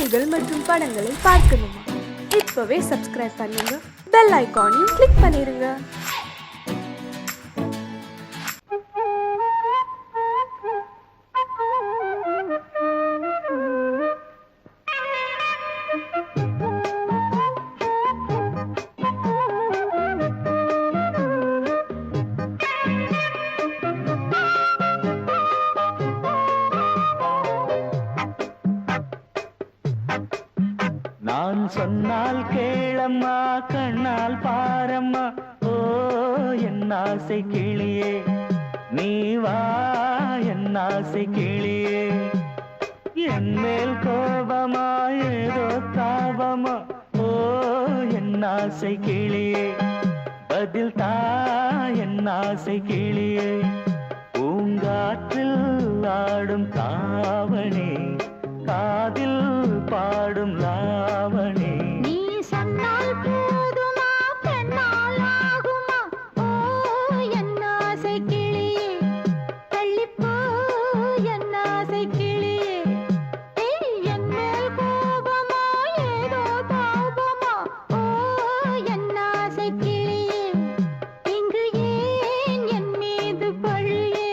செய்திகள் மற்றும் படங்களை பார்க்கணுமா? இப்பவே சப்ஸ்கிரைப் பண்ணுங்க, பெல் ஐகானையும் கிளிக் பண்ணிருங்க. நான் சொன்னால் கேளம்மா, கண்ணால் பாரம்மா, ஓ என் ஆசை கிளியே, நீ வா என் ஆசை கிளியே. என் மேல் கோபமா ஏதோ தாபமா, ஓ என் ஆசை கிளியே, பதில் தா என் ஆசை கிளியே. பூங்காற்றில் ஆடும் தாவணி, காதில் பாடும் லாவணி. நீ சொன்னால் போதுமா, பெண்ணால் ஆகுமா, ஓ என் ஆசை கிளியே, தள்ளிப்போ என் ஆசை கிளியே. என் மேல் கோபமா ஏதோ தாபமா, ஓ என் ஆசை கிளியே, இங்கு ஏன் என் மீது பழியே?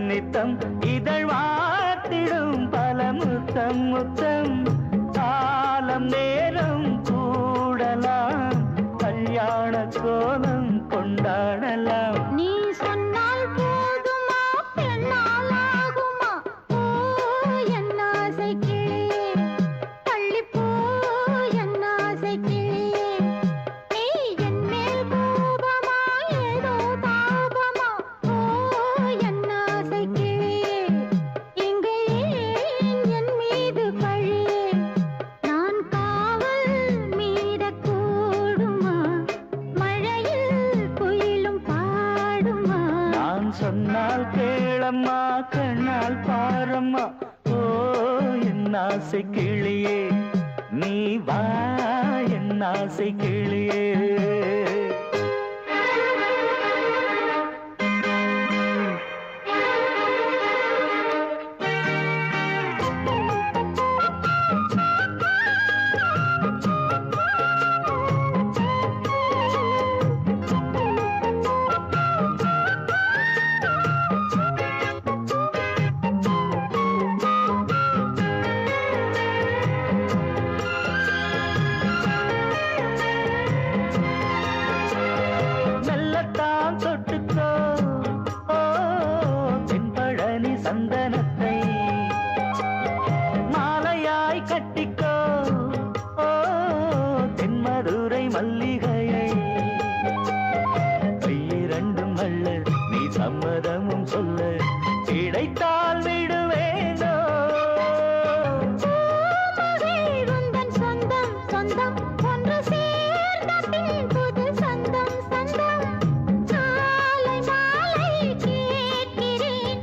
நித்தம் இதழ் வாத்திடும் பல முத்தம் முத்தம், காலம் நேரம் கூடலாம், கல்யாண கோலம் கொண்டாடலாம். நீ சொன்னால் போதுமா, பெண்ணால் ஆகுமா, ஓ என் ஆசை கிளியே, தள்ளிப்போ என் ஆசை கிளியே. நீ என் மேல் கோபமா ஏதோ தாபமா, ஓ என் ஆசை கிளியே, இங்கே ஏன் என் மீது பழியே? நான் காவல் மீறக்கூடுமா, மழையில் குயிலும் பாடுமா? நான் சொன்னால் கேளம்மா, கண்ணால் பாரம்மா, ஓ என் ஆசை கிளியே, நீ வா என் ஆசை கிளியே. மெல்லத்தான் தொட்டுக்கோ, ஓ தென்பழனி சந்தனத்தை, மாலையாய் கட்டிக்கோ, ஓ தென்மதுரை மல்லிகையை. கையிரண்டும் அள்ள நீ சம்மதமும் சொல்ல, கிடைத்தால் விடுவேனோ. உந்தன் சொந்தம் சொந்தம் ஒன்று சேர்ந்த பின் புது சொந்தம் சொந்தம். மாலை மாலை கேட்கிறேன்,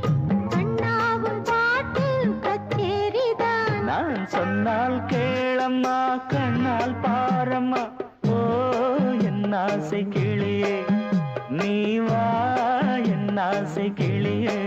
கண்ணாவும் பாட்டு கச்சேரிதான். நான் சொன்னால் கேளம்மா, கண்ணால் பாரம்மா, ஓ என் ஆசை கிளியே, நீ வா என் ஆசை கிளியே.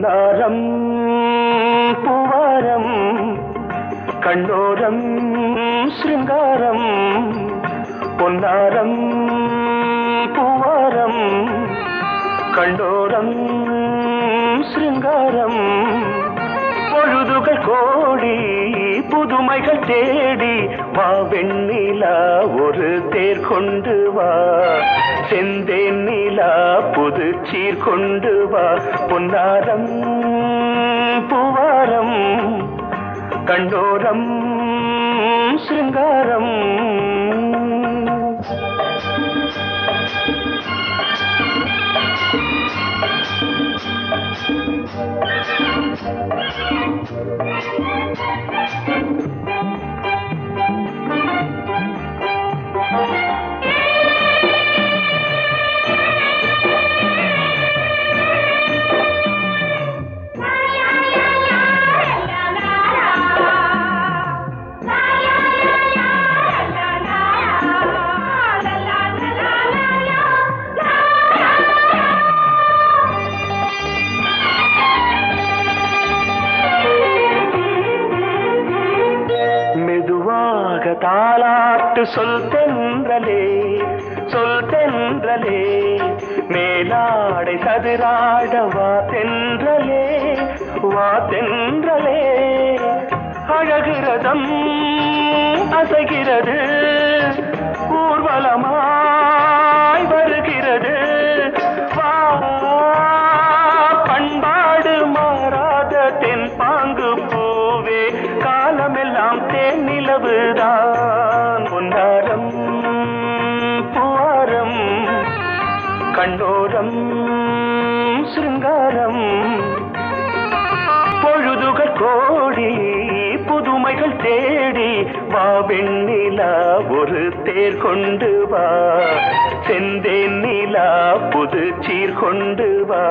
பொன்னாரம் பூவாரம் கண்ணோரம் சிருங்காரம் பொன்னாரம் பூவாரம் கண்டோரம் சிருங்காரம் பொழுதுகள் கோடி புதுமைகள் தேடி வா வெண்ணிலா ஒரு தேர் கொண்டு வா செந்தேன் நிலா புது சீர் கொண்டு வா பொன்னாரம் பூவாரம் கண்டோரம் சிருங்காரம் தாலாட்டு சொல் தென்றலே சொல் தென்றலே மேலாடை சதுராட வா தென்றலே வா தென்றலே அழகிறதம் அசைகிறது ஊர்வலமாய் வருகிறது வா பண்பாடு மாறாத தென் பாங்கு பூவே காலமெல்லாம் தேன் நிலவுதான் பொன்னாரம் பூவாரம் கண்டோரம் சிருங்காரம் பொழுதுகள் கோடி புதுமைகள் தேடி வா வெண்ணிலா ஒரு தேர் கொண்டு வா செந்தேன் நிலா புது சீர் கொண்டு வா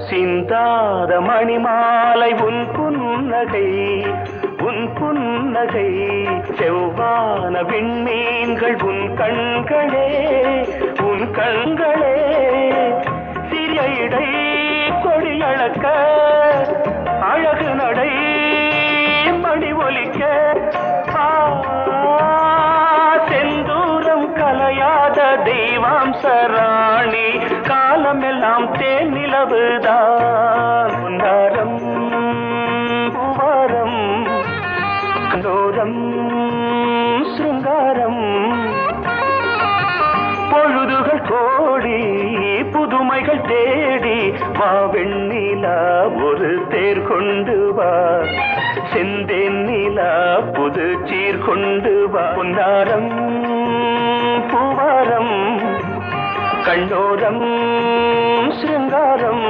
சிந்தாத மணிமாலை உன் புன்னகை செவ்வான விண்மீன்கள் உன் கண்களே சிறிய இடை கொடியளக்க அழகு நடை மணி ஒலிக்க செந்தூரம் கலையாத தெய்வாம்சராணி காலமெல்லாம் தேன் நிலவுதான் பொன்னாரம் பூவாரம் கண்டோரம் சிருங்காரம் பொழுதுகள் கோடி புதுமைகள் தேடி வா வெண்ணிலா ஒரு தேர் கொண்டு வா செந்தேன் நிலா புது சீர் கொண்டு வா பொன்னாரம் பூவாரம் கண்டோரம் சிருங்காரம்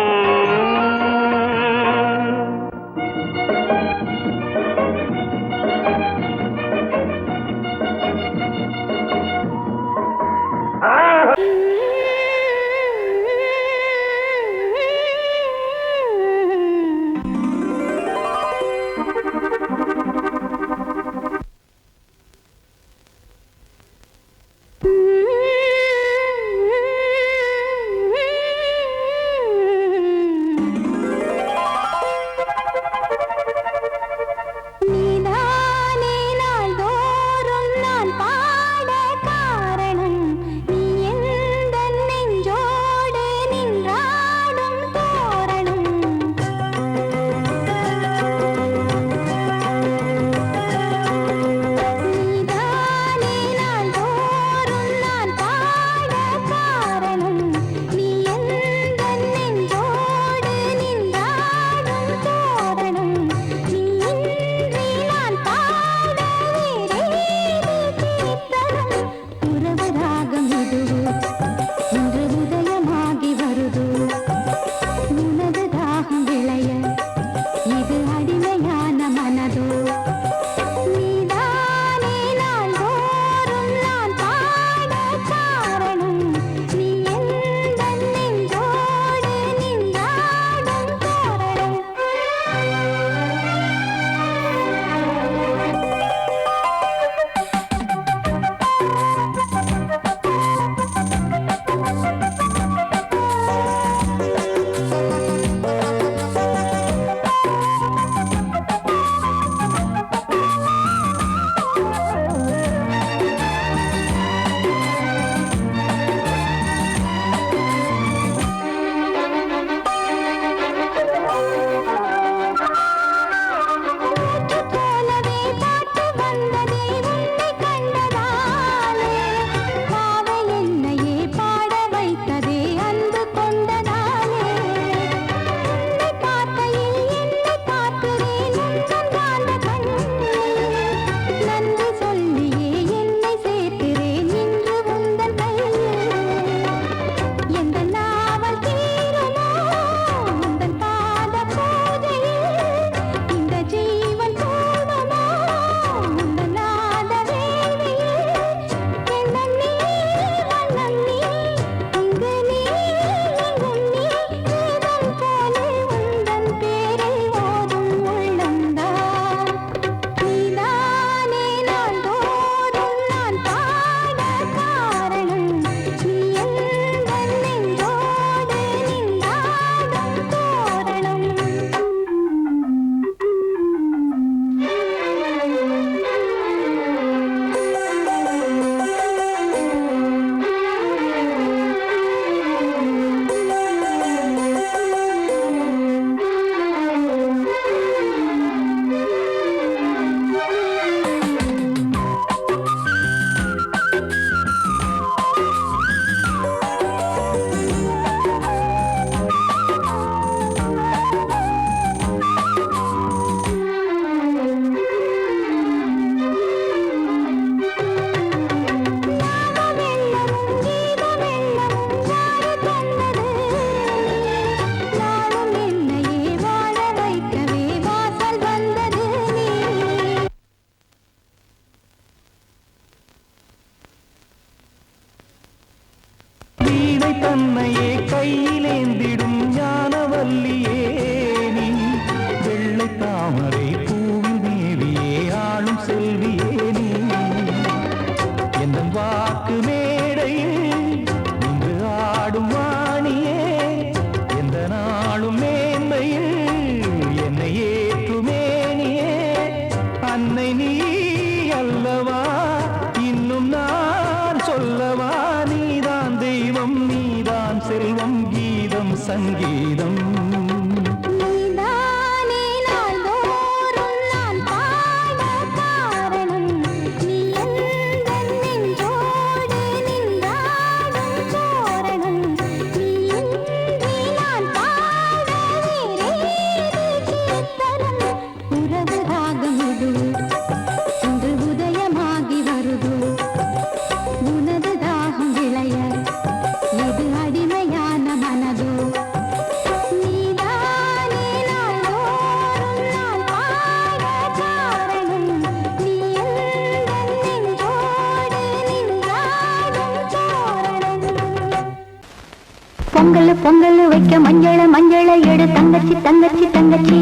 பொங்கல் வைக்க மஞ்சள மஞ்சள எடு தங்கச்சி தங்கச்சி தங்கச்சி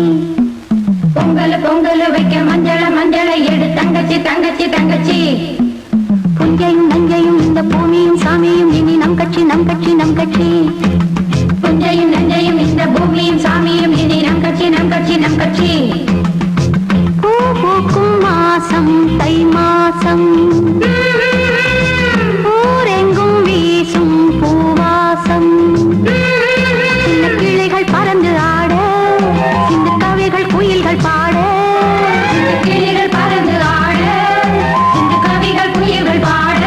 பொங்கல் வைக்க மஞ்சள மஞ்சள எடு தங்கச்சி தங்கச்சி தங்கச்சி புஞ்சையும் நஞ்சையும் இந்த பூமியும் சாமியும் இனி நம் கட்சி நம் கட்சி நம் கட்சி புஞ்சையும் நஞ்சையும் இந்த பூமியும் சாமியும் இனி நம் கட்சி நம் கட்சி நம் கட்சி பூ பூக்கும் மாசம் தை மாசம் ஊரெங்கும் வீசும் பூவாசம் சின்ன கிளைகள் பறந்து ஆட சின்ன கவிகள் குயில்கள் பாட சின்ன கிளைகள் பறந்து ஆட சின்ன கவிகள் குயில்கள் பாட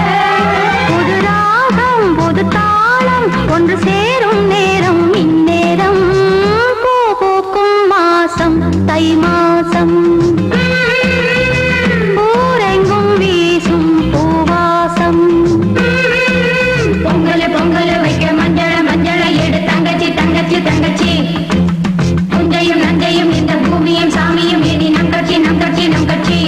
புது ராகம் புது தாளம் ஒன்று சேரும் நேரம் இந்நேரம் பூ பூக்கும் மாசம் தை மாசம் ஊரெங்கும் வீசும் பூவாசம் பொங்கல் வைக்க மஞ்சள மஞ்சள எடு தங்கச்சி தங்கச்சி தங்கச்சி புஞ்சையும் நஞ்சையும் இந்த பூமியும் சாமியும் இனி நம் கட்சி நம் கட்சி நம் கட்சி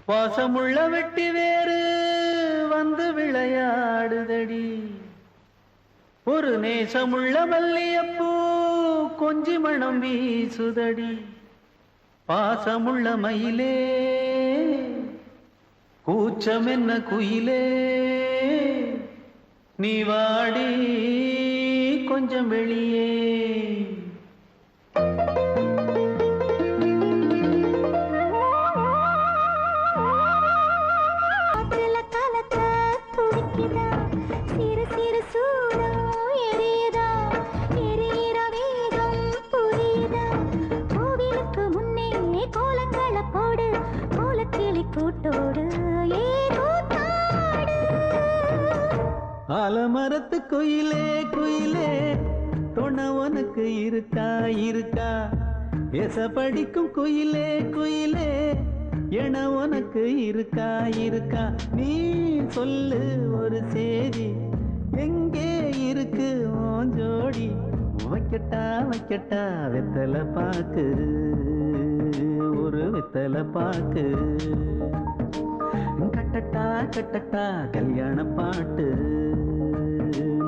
பாசமுள்ள வெட்டி வேறு வந்து விளையாடுதடி ஒரு நேசமுள்ள மல்லியப்பூ கொஞ்சி மணம் வீசுதடி பாசமுள்ள மயிலே கூச்சம் என்ன குயிலே நீ வாடி கொஞ்சம் வெளியே தூரம் எரியுதா எரியிற வேகம் புரியுதா கோவிலுக்கு முன்னே கோலங்கள போடு கோலக்கிளி கூட்டோடு ஏதோ தாடு ஆலமரத்து குயிலே குயிலே துணை உனக்கு இருக்கா இருக்கா எச படிக்கும் குயிலே குயிலே என உனக்கு இருக்கா இருக்கா நீ சொல்லு ஒரு சேதி எங்கே இருக்கு உன் ஜோடி வைக்கட்டா வைக்கட்டா வெத்தலை பாக்கு ஒரு வெத்தலை பாக்கு கட்டட்டா கட்டட்டா கல்யாண பாட்டு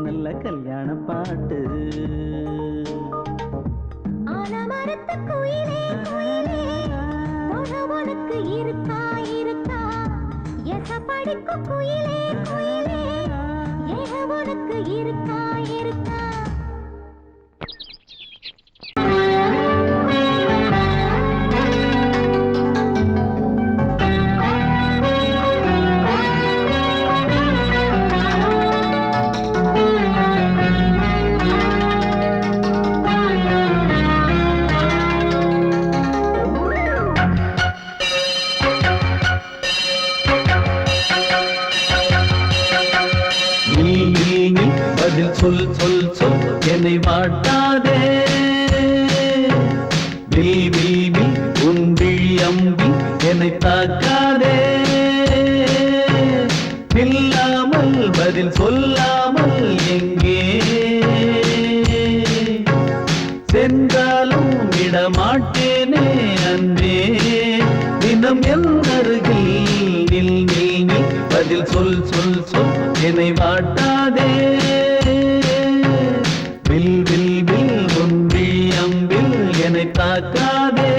நல்ல கல்யாண பாட்டு ஆலமரத்து குயிலே குயிலே துணை உனக்கு இருக்கா இருக்கா எச படிக்கும் குயிலே குயிலே ஏக உனக்கு இருக்கா இருக்கா பதில் சொல் சொல் சொல் என்னை வாட்டாதே வில் வில் வில் உன் விழி அம்பி என்னை தாக்காதே நில்லாமல் பதில் சொல்லாமல் எங்கே சென்றாலும் விடமாட்டேனே அன்பே தினம் என் அருகில் நில் நில் நில் பதில் சொல் சொல் சொல் என்னை வாட்டாதே வில் வில் வில் உன் விழி அம்பில் என்னை தாக்காதே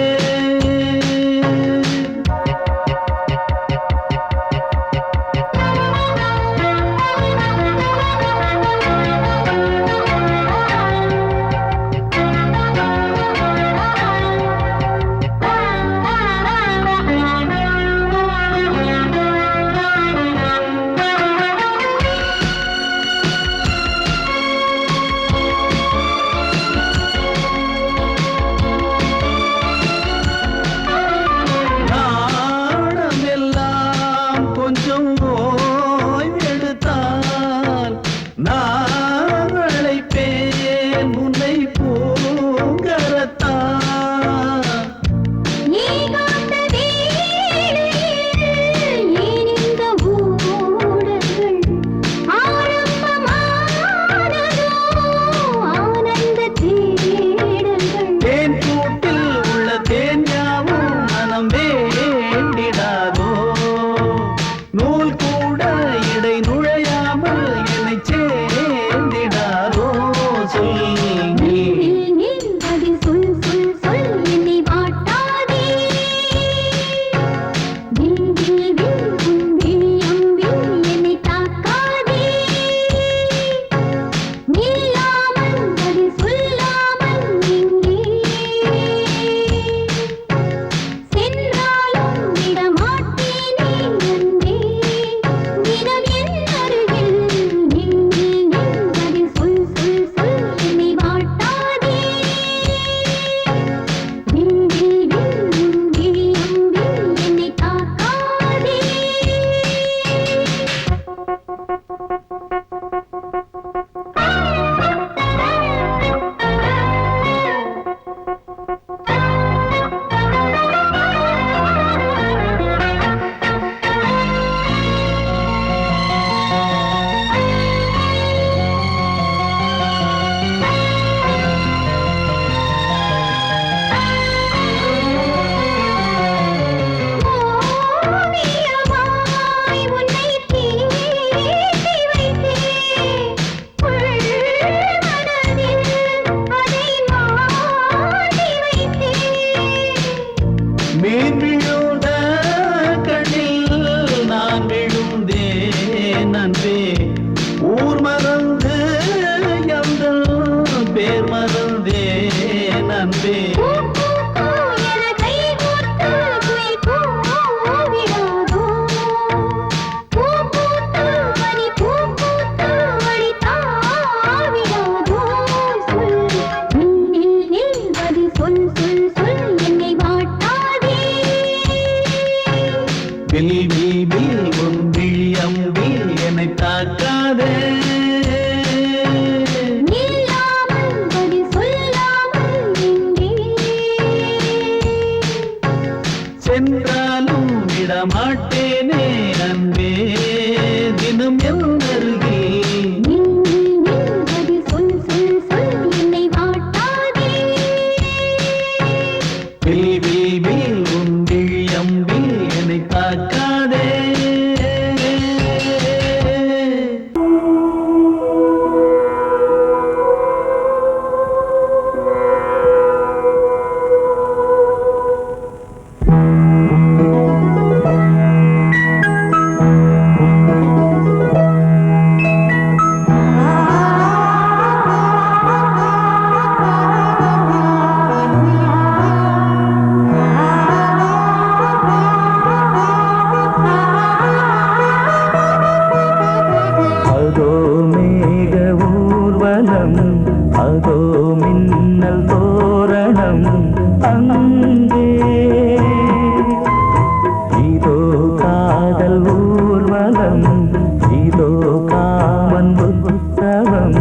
உற்சவம்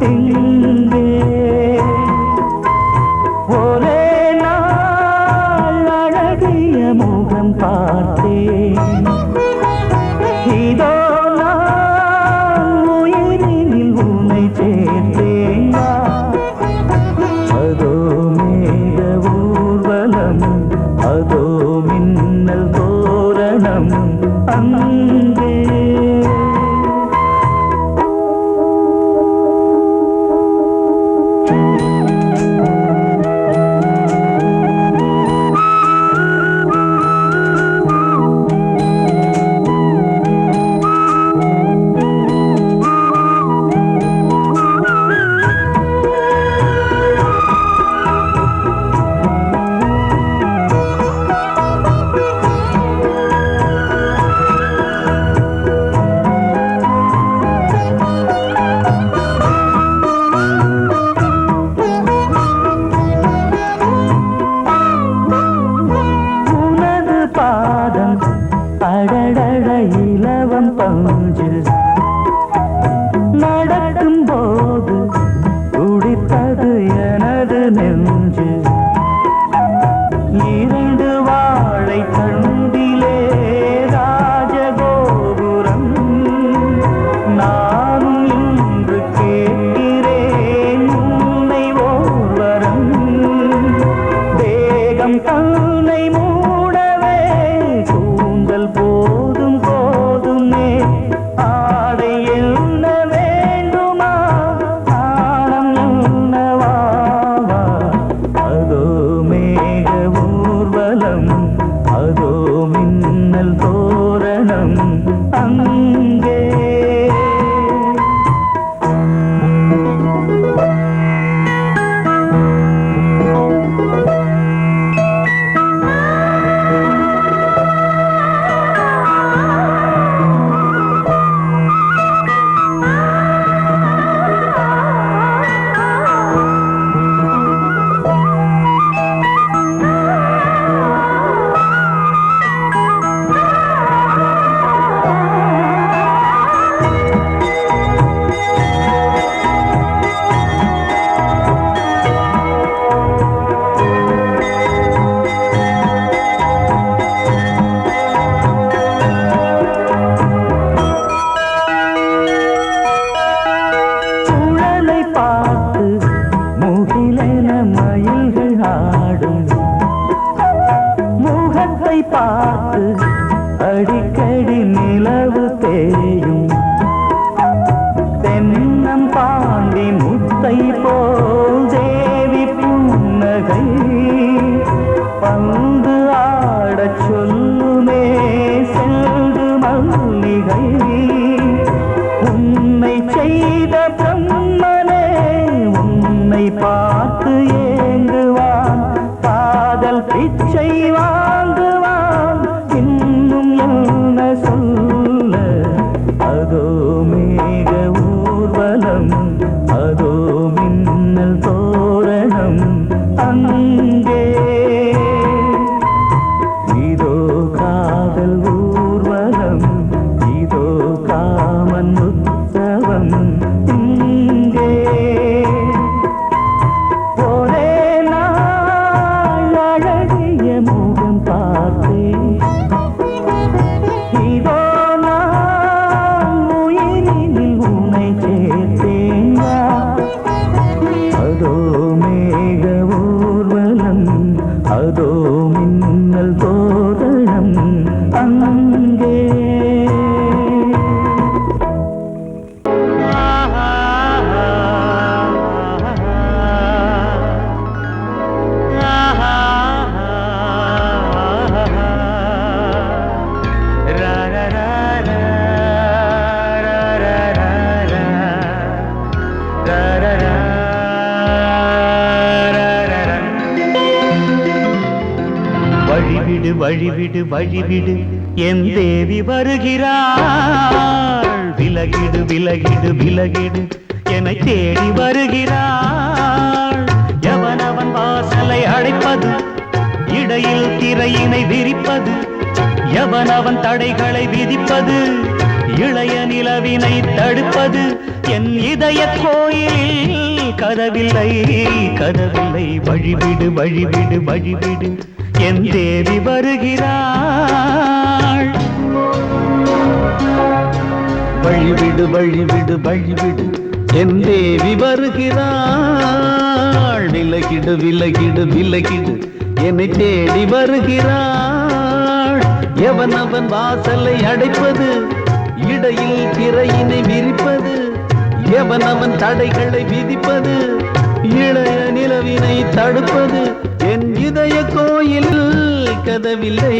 இங்கே. ஒரே நாள் அழகிய முகம் பார்த்தேன். இதோ நான் உயிரினில் உன்னை சேர்த்தேன். அதோ மேக ஊர்வலம், அதோ மின்னல் தோரணம் அங்கே. அடடட இலவம் பஞ்சு நடக்கும் போது துடித்தது எனது நெஞ்சு. இரண்டு வாழை தண்டிலே ராஜகோபுரம். நானும் இன்று கேட்கிறேன் உன்னை ஓர்வரம். தேகம் தன்னை மூடவே கூந்தல் போதும் போதுமே. ஆடை என்ன வேண்டுமா, ஆடம் என்னவா? அதோ மேக ஊர்வலம், அதோ மின்னல் தோரணம் அங்கே. பார்த்து அடிக்கடி நிலவு தேயும். தென்னம் பாண்டி முத்தை போல் தேவி புன்னகை. பந்து ஆடச் சொல்லுமே செல்து மல்லிகை. உன்னை செய்த பிரம்மனே உன்னை பார்த்து ஏங்குவான். காதல் பிச்சை வாங்குவான். இன்னும் என்ன சொல்ல? அதோ மேக ஊர்வலம், அதோ மின்னல் தோரணம் அங்கே. இதோ காதல் ஊர்வலம், இதோ காமன் உற்சவம் இங்கே. ஒரே நாள் அழகிய முகம் பார்த்தேன். இதோ நான் உயிரினில் உன்னை சேர்த்தேன். அதோ மேக ஊர்வலம், அதோ மின்னல் தோரணம் அங்கே. வழிவிடு வழிவிடு வழிவிடு என் தேவி வருகிறாள். விலகிடு விலகிடு விலகிடு என்னை தேடி வருகிறாள். எவனவன் வாசலை அடைப்பது, இடையில் திரையினை விரிப்பது, எவனவன் தடைகளை விதிப்பது, இளைய நிலவினை தடுப்பது என் இதய கோயிலில் கதவில்லை கதவில்லை வழிவிடு வழிவிடு வழிவிடு என் தேவி வருகிறாள் வழிவிடு வழிவிடு வழிவிடு என் தேவி வருகிறாள் விலகிடு விலகிடு விலகிடு என்னை தேடி வருகிறாள் எவன் அவன் வாசலை அடைப்பது இடையில் திரையினை விரிப்பது எவன் அவன் தடைகளை விதிப்பது இளைய நிலவினை தடுப்பது என் இதய கோயில் கதவில்லை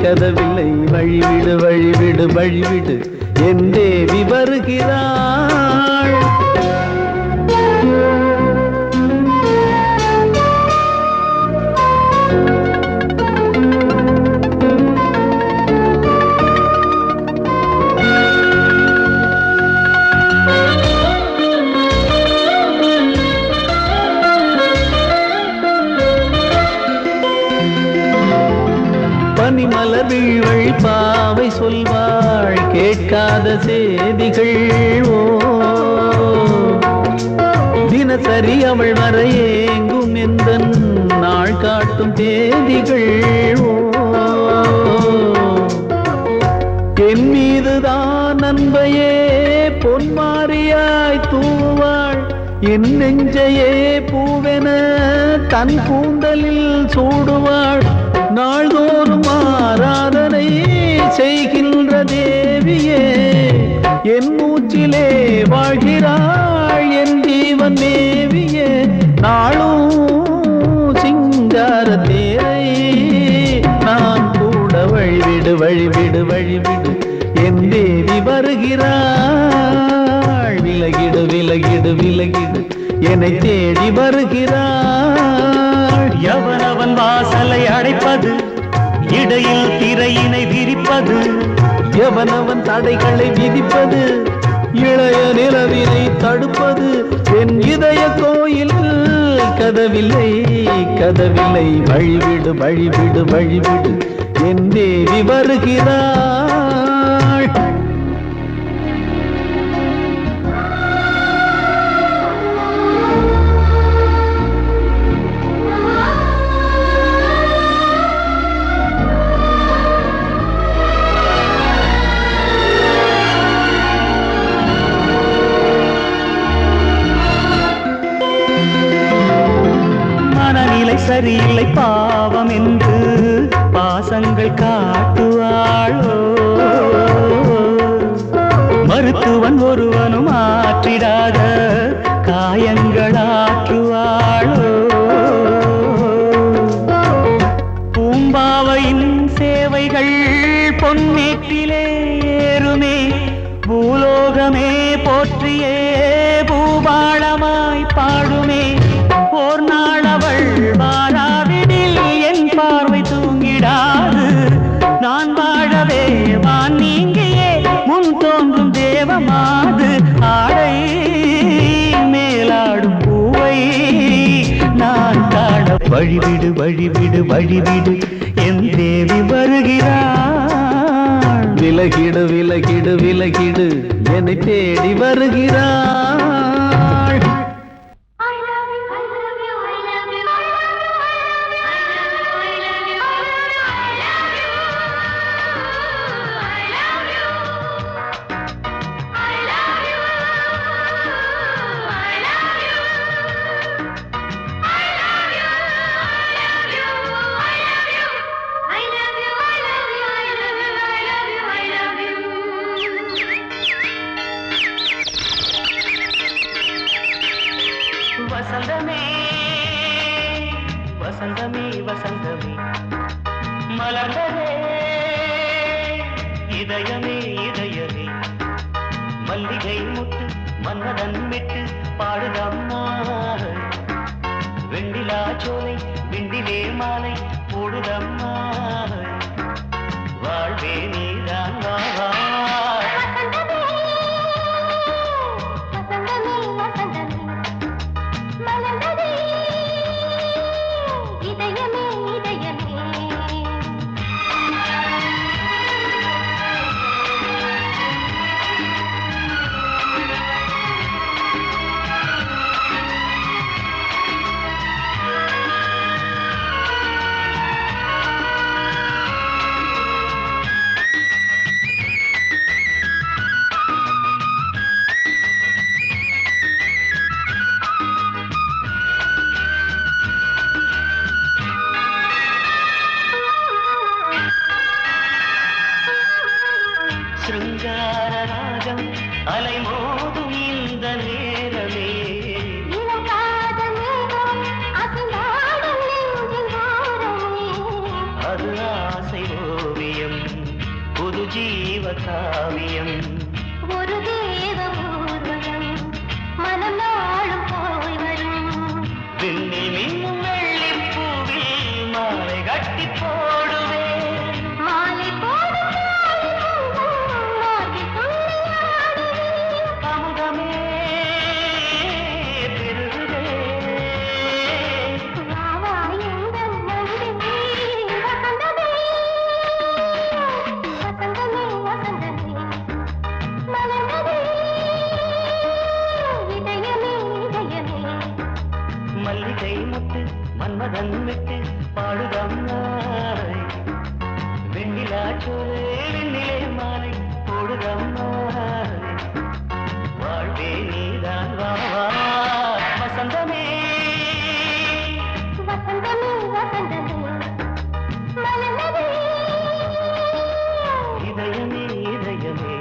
கதவில்லை வழிவிடு வழிவிடு வழிவிடு என் தேவி வருகிறாள் பனிமலர் வீழ்வழி பாவை சொல்வாள் கேட்காத செய்திகள் ஓ தினசரி அவள் வர ஏங்கும் எந்த நாள் காட்டும் தேதிகள் ஓ என் மீதுதான் அன்பையே பொன்மாரியாய் தூவாள் என் நெஞ்சையே பூவென தன் கூந்தலில் சூடுவாள் நாள்தோறும் ஆராதனை செய்கின்ற தேவியே என் மூச்சிலே வாழ்கிறாள் என் ஜீவன் தேவியே நாளும் சிங்கார தேரை நான் கூட வழிவிடு வழிவிடு வழிவிடு என் தேவி வருகிறாள் விலகிடு விலகிடு விலகிடு என்னை தேடி வருகிறாள் எவனவன் வாசலை அடைப்பது இடையில் திரையினை விரிப்பது எவனவன் தடைகளை விதிப்பது இளைய நிலவினை தடுப்பது என் இதய கோயில் கதவில்லை கதவில்லை வழிவிடு வழிவிடு வழிவிடு என் தேவி வருகிறாள் சரியில்லை பாவம் என்று பாசங்கள் காட்டுவாளோ மருத்துவன் ஒருவனும் ஆற்றிடாத காயங்களாற்றுவாளோ பூம்பாவையின் சேவைகள் பொன்னேற்றிலே ஏறுமே பூலோகமே போற்றியே பூபாளமாய் பாடுமே ஓர் நாள் அவள் வாராவிடில் என் பார்வை தூங்கிடாது நான் வாழவே வான் நீங்கியே முன் தோன்றும் தேவமாது ஆடை மேலாடும் பூவை நான் காண வழிவிடு வழிவிடு வழிவிடு என் தேவி வருகிறாள் விலகிடு விலகிடு விலகிடு என்னை தேடி வருகிறாள் வசந்தமே வசந்தமே வசந்தமே மலர்ந்ததே இதயமே இதயமே மல்லிகை முட்டு மன்னதன் விட்டு பாடுதம்மா வெண்ணிலா சோலை விண்டிலே மாலை போடுதம்மா வாழ்வே நீதான் வா காவியம் ஒரு தேவ ஊர்வலம் மனம் நாளும் போய் வரும் விண்ணில் மின்னும் வெள்ளி பூவில் மாலை கட்டி போடுவேன் மாலை போடும் அமுதமே பெருகுதே மல்லிகை முத்து மன்மதன் விட்டு பாடுதம்மாய் வெண்ணிலா சோறு வெண்ணிலே மாலை போடுதம்மாய் வாழ்வே நீதான் வா வா வசந்தமே வசந்தமே வசந்தமே மலர்ந்ததே இதயமே இதயமே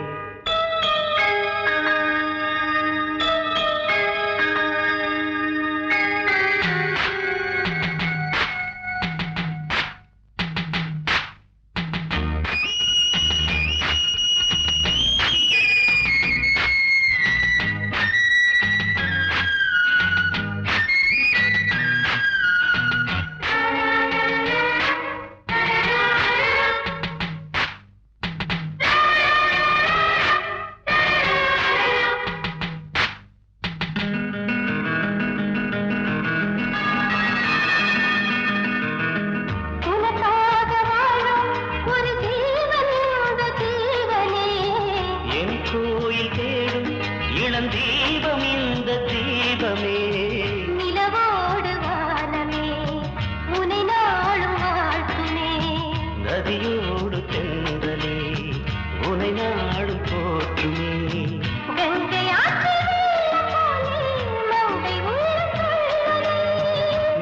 உனக்காக வாழும் ஒரு ஜீவன் இந்த ஜீவனே என் கோயில் தேடும் இளந்தீபம் இந்த தீபமே நிலவோடு வானமே உனை நாளும் வாழ்த்துமே நதியோடு தென்றலே உனை நாடும் போற்றுமே கங்கை ஆற்று வெள்ளம் போலே மங்கை உள்ளம் துள்ளுதே.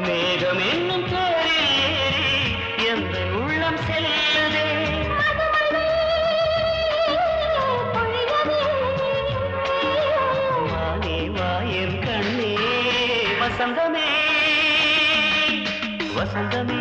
மேகம் என்னும் தேரில் ஏறி எந்த உள்ளம் செல்லுதே மதுமழை பொழியவே. வானே வாயன் கண்ணே வசந்தமே வசந்தமே